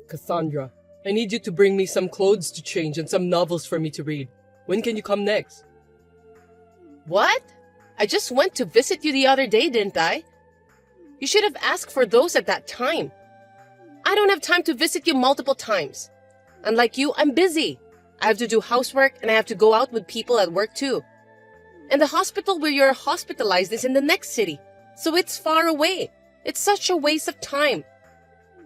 Cassandra, I need you to bring me some clothes to change and some novels for me to read. When can you come next? What? I just went to visit you the other day, didn't I? You should have asked for those at that time. I don't have time to visit you multiple times. Unlike you, I'm busy. I have to do housework and I have to go out with people at work too. And the hospital where you're hospitalized is in the next city, so it's far away. It's such a waste of time.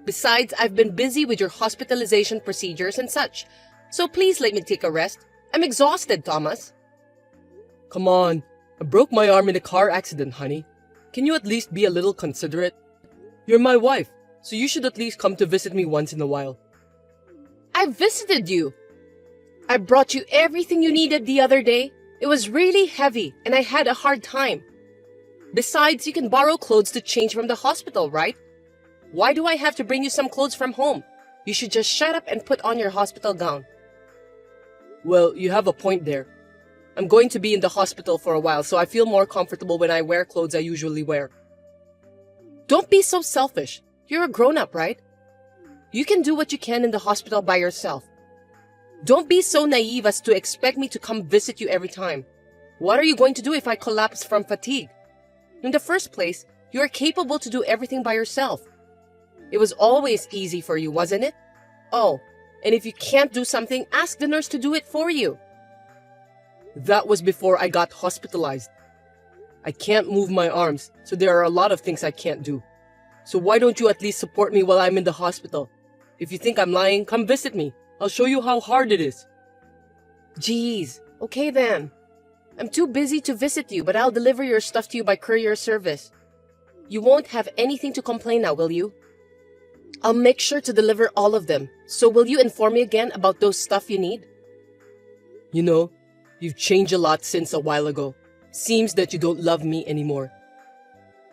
Besides, I've been busy with your hospitalization procedures and such, so please let me take a rest. I'm exhausted, Thomas. Come on, I broke my arm in a car accident, honey. Can you at least be a little considerate? You're my wife, so you should at least come to visit me once in a while. I visited you. I brought you everything you needed the other day. It was really heavy and I had a hard time. Besides, you can borrow clothes to change from the hospital, right? Why do I have to bring you some clothes from home? You should just shut up and put on your hospital gown. Well, you have a point there. I'm going to be in the hospital for a while, so I feel more comfortable when I wear clothes I usually wear. Don't be so selfish. You're a grown-up, right? You can do what you can in the hospital by yourself. Don't be so naive as to expect me to come visit you every time. What are you going to do if I collapse from fatigue? In the first place, you are capable to do everything by yourself. It was always easy for you, wasn't it? Oh, and if you can't do something, ask the nurse to do it for you. That was before I got hospitalized. I can't move my arms, so there are a lot of things I can't do. So why don't you at least support me while I'm in the hospital? If you think I'm lying, come visit me. I'll show you how hard it is. Geez, okay then. I'm too busy to visit you, but I'll deliver your stuff to you by courier service. You won't have anything to complain now, will you? I'll make sure to deliver all of them. So will you inform me again about those stuff you need? You know, you've changed a lot since a while ago. Seems that you don't love me anymore.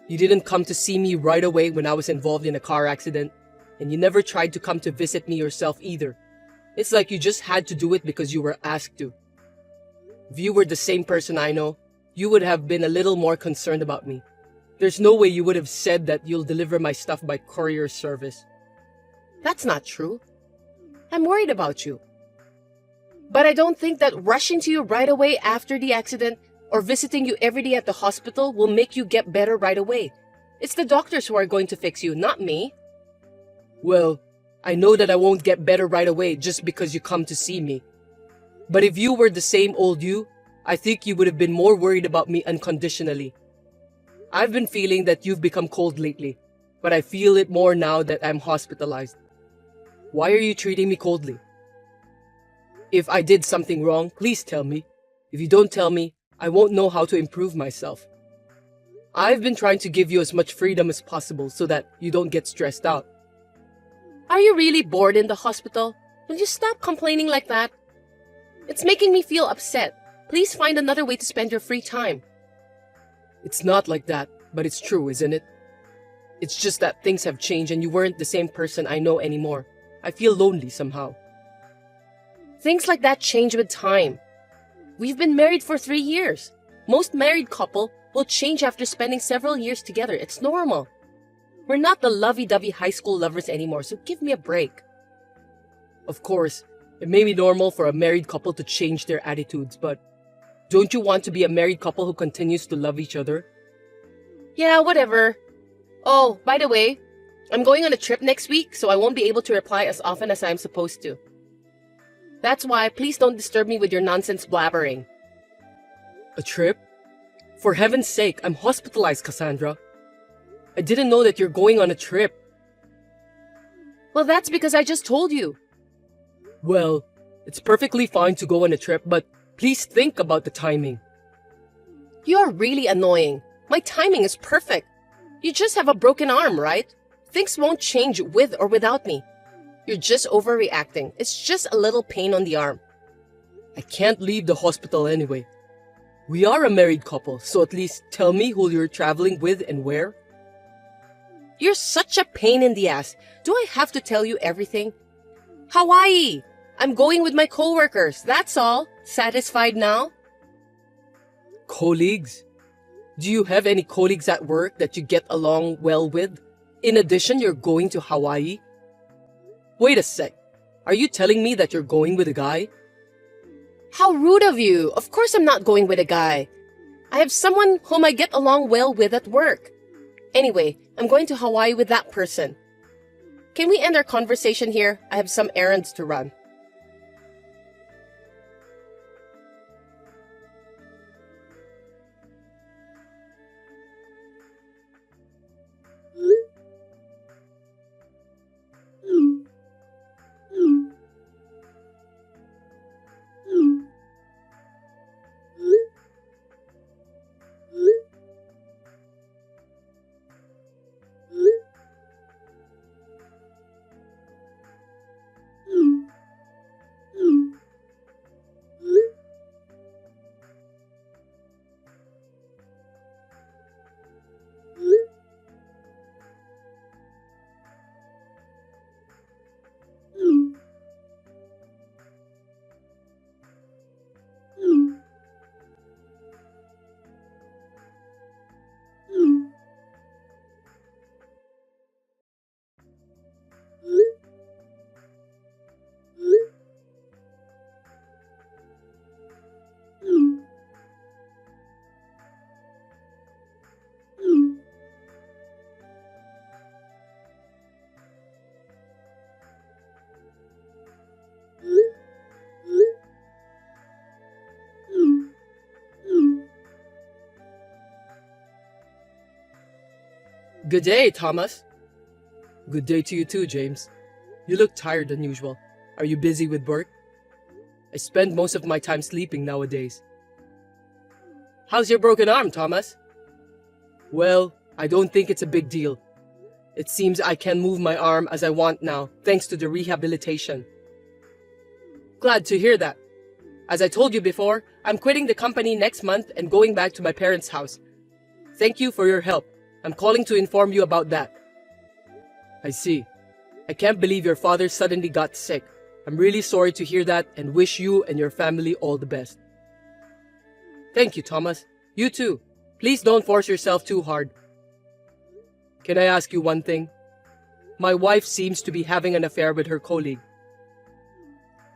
You didn't come to see me right away when I was involved in a car accident, and you never tried to come to visit me yourself either. It's like you just had to do it because you were asked to. If you were the same person I know, you would have been a little more concerned about me. There's no way you would have said that you'll deliver my stuff by courier service. That's not true. I'm worried about you. But I don't think that rushing to you right away after the accident or visiting you every day at the hospital will make you get better right away. It's the doctors who are going to fix you, not me. Well, I know that I won't get better right away just because you come to see me. But if you were the same old you, I think you would have been more worried about me unconditionally. I've been feeling that you've become cold lately, but I feel it more now that I'm hospitalized. Why are you treating me coldly? If I did something wrong, please tell me. If you don't tell me, I won't know how to improve myself. I've been trying to give you as much freedom as possible so that you don't get stressed out. Are you really bored in the hospital? Will you stop complaining like that? It's making me feel upset. Please find another way to spend your free time. It's not like that, but it's true, isn't it? It's just that things have changed and you weren't the same person I know anymore. I feel lonely somehow. Things like that change with time. We've been married for 3 years. Most married couple will change after spending several years together. It's normal. We're not the lovey-dovey high school lovers anymore, so give me a break. Of course, it may be normal for a married couple to change their attitudes, but don't you want to be a married couple who continues to love each other? Yeah, whatever. Oh, by the way, I'm going on a trip next week, so I won't be able to reply as often as I'm supposed to. That's why, please don't disturb me with your nonsense blabbering. A trip? For heaven's sake, I'm hospitalized, Cassandra. I didn't know that you're going on a trip. Well, that's because I just told you. Well, it's perfectly fine to go on a trip, but please think about the timing. You're really annoying. My timing is perfect. You just have a broken arm, right? Things won't change with or without me. You're just overreacting. It's just a little pain on the arm. I can't leave the hospital anyway. We are a married couple, so at least tell me who you're traveling with and where. You're such a pain in the ass. Do I have to tell you everything? Hawaii! I'm going with my coworkers, that's all. Satisfied now? Colleagues? Do you have any colleagues at work that you get along well with? In addition, you're going to Hawaii? Wait a sec. Are you telling me that you're going with a guy? How rude of you. Of course I'm not going with a guy. I have someone whom I get along well with at work. Anyway, I'm going to Hawaii with that person. Can we end our conversation here? I have some errands to run. Good day, Thomas. Good day to you too, James. You look tired than usual. Are you busy with work? I spend most of my time sleeping nowadays. How's your broken arm, Thomas? Well, I don't think it's a big deal. It seems I can move my arm as I want now, thanks to the rehabilitation. Glad to hear that. As I told you before, I'm quitting the company next month and going back to my parents' house. Thank you for your help. I'm calling to inform you about that. I see. I can't believe your father suddenly got sick. I'm really sorry to hear that and wish you and your family all the best. Thank you, Thomas. You too. Please don't force yourself too hard. Can I ask you one thing? My wife seems to be having an affair with her colleague.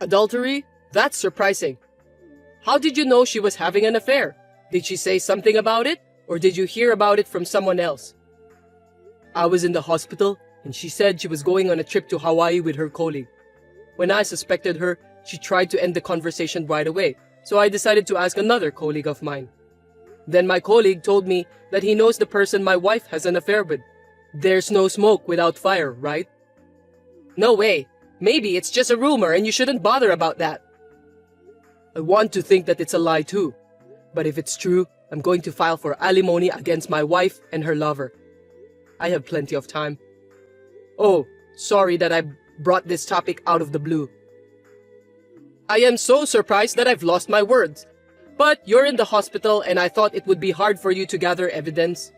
Adultery? That's surprising. How did you know she was having an affair? Did she say something about it? Or did you hear about it from someone else? I was in the hospital and she said she was going on a trip to Hawaii with her colleague. When I suspected her, she tried to end the conversation right away, so I decided to ask another colleague of mine. Then my colleague told me that he knows the person my wife has an affair with. There's no smoke without fire, right? No way. Maybe it's just a rumor and you shouldn't bother about that. I want to think that it's a lie too. But if it's true, I'm going to file for alimony against my wife and her lover. I have plenty of time. Oh, sorry that I brought this topic out of the blue. I am so surprised that I've lost my words. But you're in the hospital and I thought it would be hard for you to gather evidence.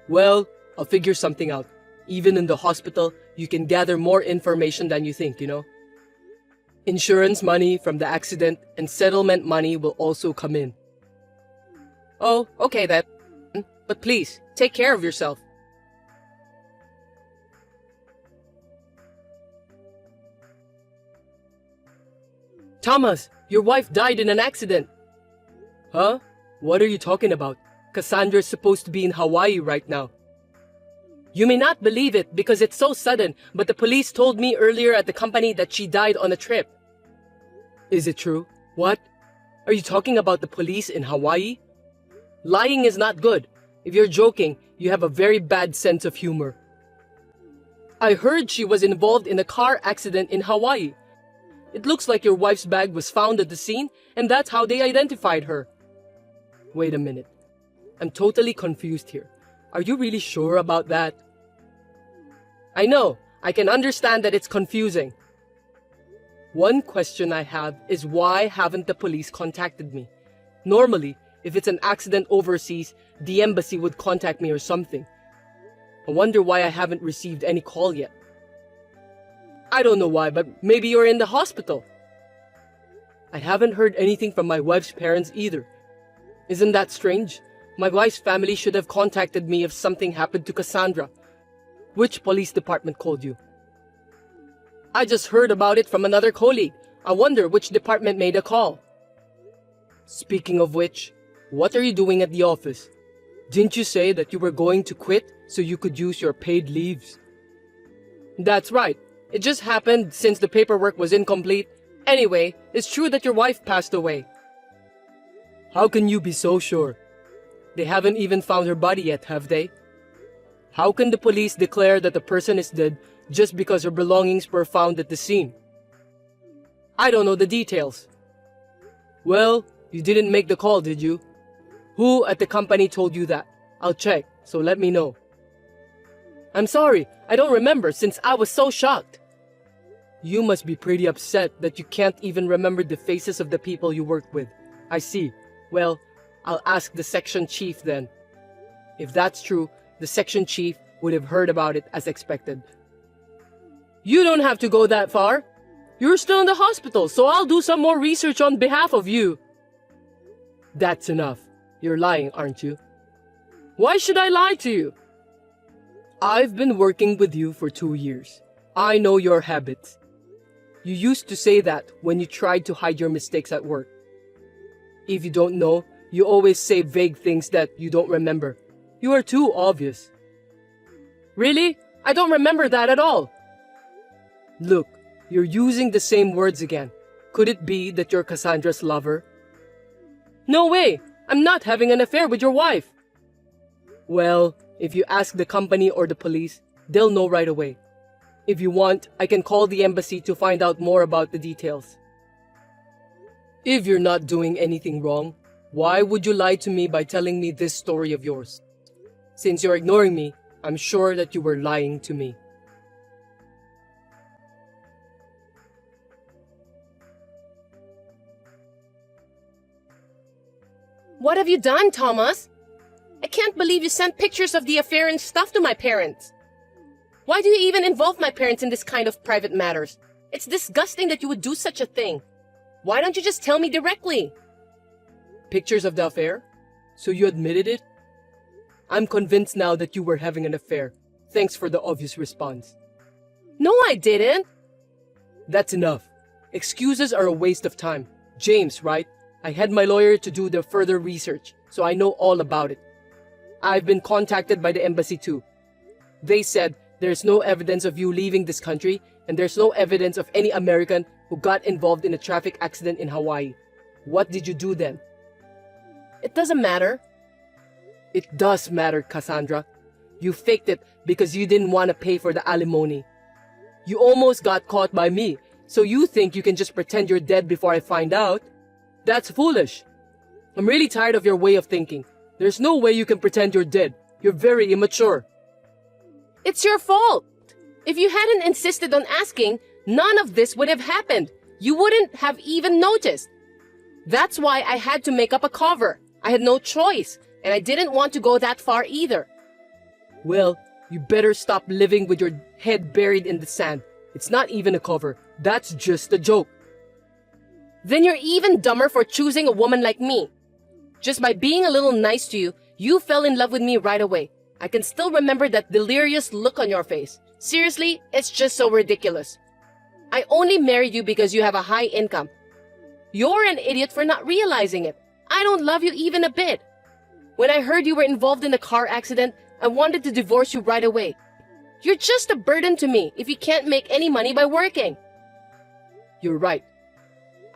Well, I'll figure something out. Even in the hospital, you can gather more information than you think, you know. Insurance money from the accident and settlement money will also come in. Oh, okay then. But please, take care of yourself. Thomas, your wife died in an accident. Huh? What are you talking about? Cassandra's supposed to be in Hawaii right now. You may not believe it because it's so sudden, but the police told me earlier at the company that she died on a trip. Is it true? What? Are you talking about the police in Hawaii? Lying is not good. If you're joking, you have a very bad sense of humor. I heard she was involved in a car accident in Hawaii. It looks like your wife's bag was found at the scene, and that's how they identified her. Wait a minute. I'm totally confused here. Are you really sure about that? I know. I can understand that it's confusing. One question I have is why haven't the police contacted me? Normally, if it's an accident overseas, the embassy would contact me or something. I wonder why I haven't received any call yet. I don't know why, but maybe you're in the hospital. I haven't heard anything from my wife's parents either. Isn't that strange? My wife's family should have contacted me if something happened to Cassandra. Which police department called you? I just heard about it from another colleague. I wonder which department made a call. Speaking of which, what are you doing at the office? Didn't you say that you were going to quit so you could use your paid leaves? That's right. It just happened since the paperwork was incomplete. Anyway, it's true that your wife passed away. How can you be so sure? They haven't even found her body yet, have they? How can the police declare that the person is dead just because her belongings were found at the scene? I don't know the details. Well, you didn't make the call, did you? Who at the company told you that? I'll check, so let me know. I'm sorry, I don't remember since I was so shocked. You must be pretty upset that you can't even remember the faces of the people you worked with. I see. Well, I'll ask the section chief then. If that's true, the section chief would have heard about it as expected. You don't have to go that far. You're still in the hospital, so I'll do some more research on behalf of you. That's enough. You're lying, aren't you? Why should I lie to you? I've been working with you for 2 years. I know your habits. You used to say that when you tried to hide your mistakes at work. If you don't know, you always say vague things that you don't remember. You are too obvious. Really? I don't remember that at all. Look, you're using the same words again. Could it be that you're Cassandra's lover? No way! I'm not having an affair with your wife. Well, if you ask the company or the police, they'll know right away. If you want, I can call the embassy to find out more about the details. If you're not doing anything wrong, why would you lie to me by telling me this story of yours? Since you're ignoring me, I'm sure that you were lying to me. What have you done, Thomas? I can't believe you sent pictures of the affair and stuff to my parents. Why do you even involve my parents in this kind of private matters? It's disgusting that you would do such a thing. Why don't you just tell me directly? Pictures of the affair? So you admitted it? I'm convinced now that you were having an affair. Thanks for the obvious response. No, I didn't. That's enough. Excuses are a waste of time. James, right? I had my lawyer to do the further research, so I know all about it. I've been contacted by the embassy too. They said there's no evidence of you leaving this country, and there's no evidence of any American who got involved in a traffic accident in Hawaii. What did you do then? It doesn't matter. It does matter, Cassandra. You faked it because you didn't want to pay for the alimony. You almost got caught by me, so you think you can just pretend you're dead before I find out? That's foolish. I'm really tired of your way of thinking. There's no way you can pretend you're dead. You're very immature. It's your fault. If you hadn't insisted on asking, none of this would have happened. You wouldn't have even noticed. That's why I had to make up a cover. I had no choice, and I didn't want to go that far either. Well, you better stop living with your head buried in the sand. It's not even a cover. That's just a joke. Then you're even dumber for choosing a woman like me. Just by being a little nice to you, you fell in love with me right away. I can still remember that delirious look on your face. Seriously, it's just so ridiculous. I only married you because you have a high income. You're an idiot for not realizing it. I don't love you even a bit. When I heard you were involved in a car accident, I wanted to divorce you right away. You're just a burden to me if you can't make any money by working. You're right.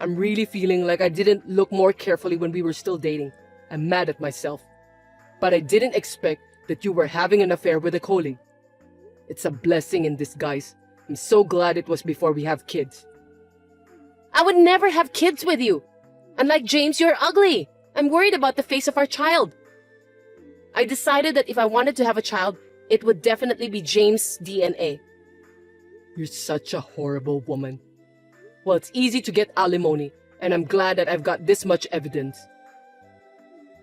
I'm really feeling like I didn't look more carefully when we were still dating. I'm mad at myself. But I didn't expect that you were having an affair with a colleague. It's a blessing in disguise. I'm so glad it was before we have kids. I would never have kids with you. Unlike James, you're ugly. I'm worried about the face of our child. I decided that if I wanted to have a child, it would definitely be James' DNA. You're such a horrible woman. Well, it's easy to get alimony, and I'm glad that I've got this much evidence.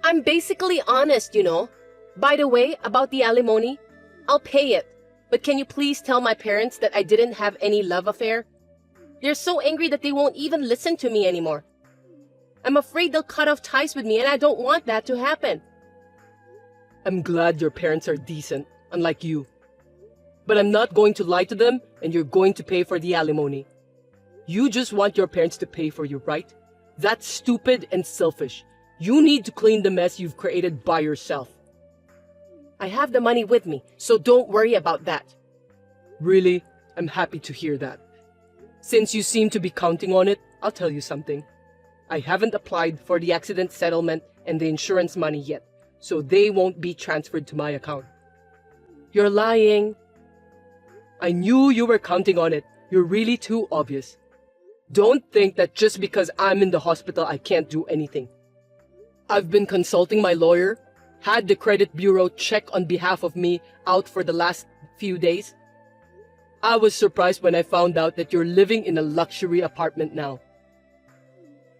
I'm basically honest, you know. By the way, about the alimony, I'll pay it. But can you please tell my parents that I didn't have any love affair? They're so angry that they won't even listen to me anymore. I'm afraid they'll cut off ties with me, and I don't want that to happen. I'm glad your parents are decent, unlike you. But I'm not going to lie to them, and you're going to pay for the alimony. You just want your parents to pay for you, right? That's stupid and selfish. You need to clean the mess you've created by yourself. I have the money with me, so don't worry about that. Really? I'm happy to hear that. Since you seem to be counting on it, I'll tell you something. I haven't applied for the accident settlement and the insurance money yet, so they won't be transferred to my account. You're lying. I knew you were counting on it. You're really too obvious. Don't think that just because I'm in the hospital I can't do anything. I've been consulting my lawyer, had the credit bureau check on behalf of me out for the last few days. I was surprised when I found out that you're living in a luxury apartment now.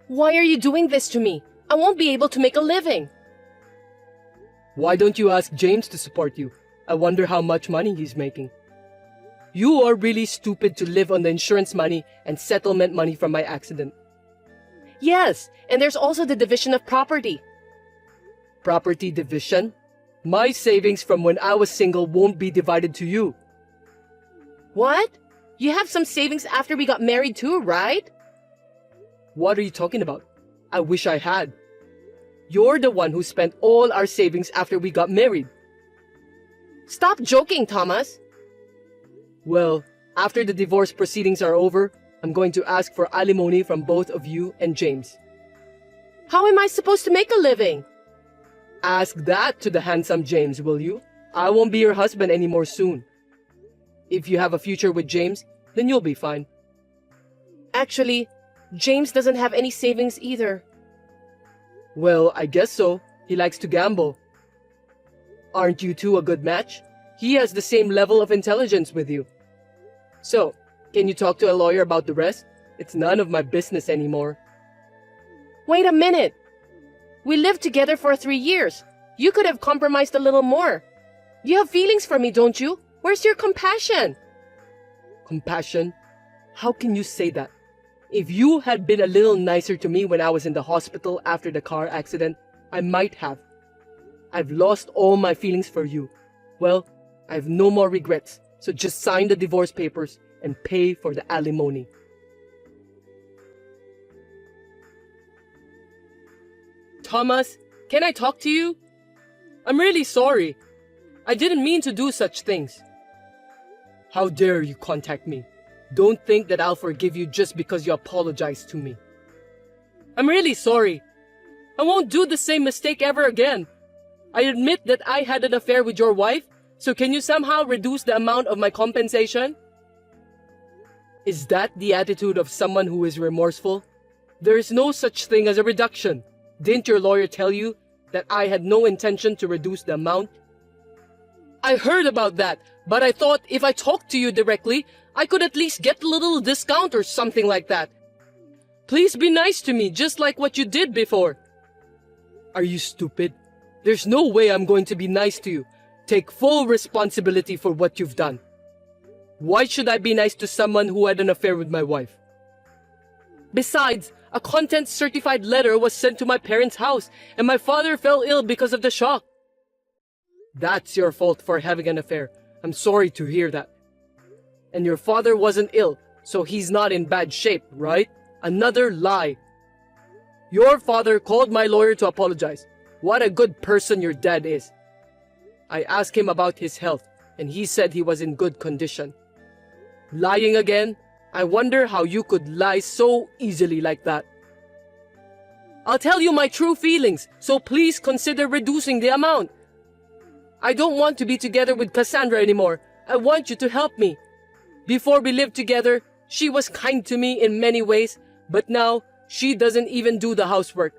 Why are you doing this to me? I won't be able to make a living. Why don't you ask James to support you? I wonder how much money he's making. You are really stupid to live on the insurance money and settlement money from my accident. Yes, and there's also the division of property. Property division? My savings from when I was single won't be divided to you. What? You have some savings after we got married too, right? What are you talking about? I wish I had. You're the one who spent all our savings after we got married. Stop joking, Thomas. Well, after the divorce proceedings are over, I'm going to ask for alimony from both of you and James. How am I supposed to make a living? Ask that to the handsome James, will you? I won't be your husband anymore soon. If you have a future with James, then you'll be fine. Actually, James doesn't have any savings either. Well, I guess so. He likes to gamble. Aren't you two a good match? He has the same level of intelligence with you. So, can you talk to a lawyer about the rest? It's none of my business anymore. Wait a minute. We lived together for 3 years. You could have compromised a little more. You have feelings for me, don't you? Where's your compassion? Compassion? How can you say that? If you had been a little nicer to me when I was in the hospital after the car accident, I might have. I've lost all my feelings for you. Well, I have no more regrets, so just sign the divorce papers and pay for the alimony. Thomas, can I talk to you? I'm really sorry. I didn't mean to do such things. How dare you contact me? Don't think that I'll forgive you just because you apologized to me. I'm really sorry. I won't do the same mistake ever again. I admit that I had an affair with your wife, so can you somehow reduce the amount of my compensation? Is that the attitude of someone who is remorseful? There is no such thing as a reduction. Didn't your lawyer tell you that I had no intention to reduce the amount? I heard about that, but I thought if I talked to you directly, I could at least get a little discount or something like that. Please be nice to me, just like what you did before. Are you stupid? There's no way I'm going to be nice to you. Take full responsibility for what you've done. Why should I be nice to someone who had an affair with my wife? Besides, a content-certified letter was sent to my parents' house, and my father fell ill because of the shock. That's your fault for having an affair. I'm sorry to hear that. And your father wasn't ill, so he's not in bad shape, right? Another lie. Your father called my lawyer to apologize. What a good person your dad is. I asked him about his health, and he said he was in good condition. Lying again? I wonder how you could lie so easily like that. I'll tell you my true feelings, so please consider reducing the amount. I don't want to be together with Cassandra anymore. I want you to help me. Before we lived together, she was kind to me in many ways, but now she doesn't even do the housework.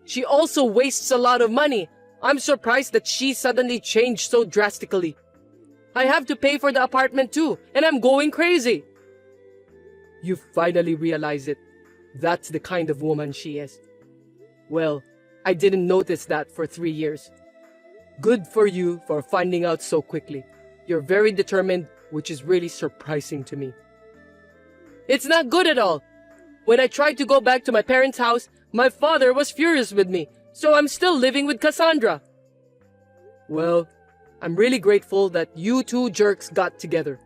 She also wastes a lot of money. I'm surprised that she suddenly changed so drastically. I have to pay for the apartment too, and I'm going crazy. You finally realize it. That's the kind of woman she is. Well, I didn't notice that for 3 years. Good for you for finding out so quickly. You're very determined, which is really surprising to me. It's not good at all. When I tried to go back to my parents' house, my father was furious with me, so I'm still living with Cassandra. Well, I'm really grateful that you two jerks got together.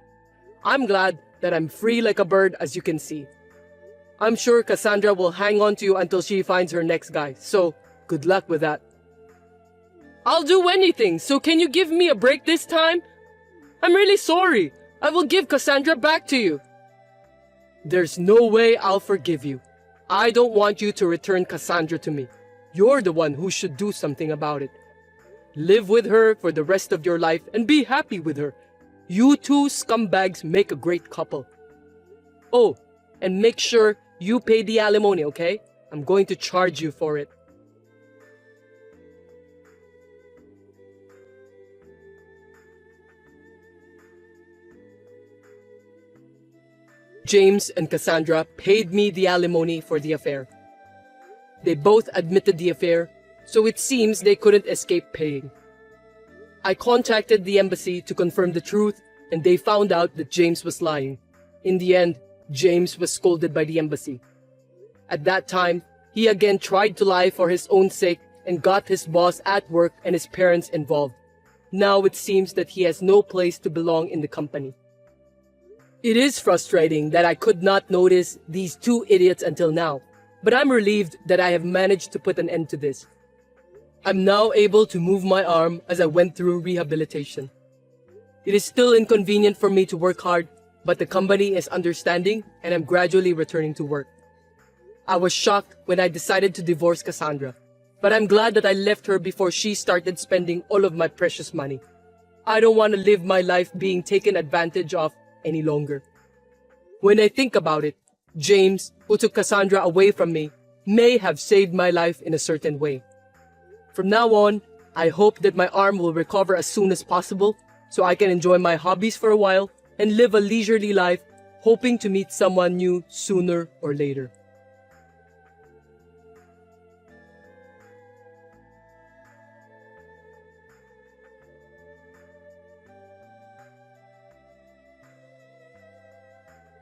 I'm glad that I'm free like a bird, as you can see. I'm sure Cassandra will hang on to you until she finds her next guy, so good luck with that. I'll do anything, so can you give me a break this time? I'm really sorry. I will give Cassandra back to you. There's no way I'll forgive you. I don't want you to return Cassandra to me. You're the one who should do something about it. Live with her for the rest of your life and be happy with her. You two scumbags make a great couple. Oh, and make sure you pay the alimony, okay? I'm going to charge you for it. James and Cassandra paid me the alimony for the affair. They both admitted the affair, so it seems they couldn't escape paying. I contacted the embassy to confirm the truth, and they found out that James was lying. In the end, James was scolded by the embassy. At that time, he again tried to lie for his own sake and got his boss at work and his parents involved. Now it seems that he has no place to belong in the company. It is frustrating that I could not notice these two idiots until now, but I'm relieved that I have managed to put an end to this. I'm now able to move my arm as I went through rehabilitation. It is still inconvenient for me to work hard, but the company is understanding and I'm gradually returning to work. I was shocked when I decided to divorce Cassandra, but I'm glad that I left her before she started spending all of my precious money. I don't want to live my life being taken advantage of any longer. When I think about it, James, who took Cassandra away from me, may have saved my life in a certain way. From now on, I hope that my arm will recover as soon as possible so I can enjoy my hobbies for a while and live a leisurely life, hoping to meet someone new sooner or later.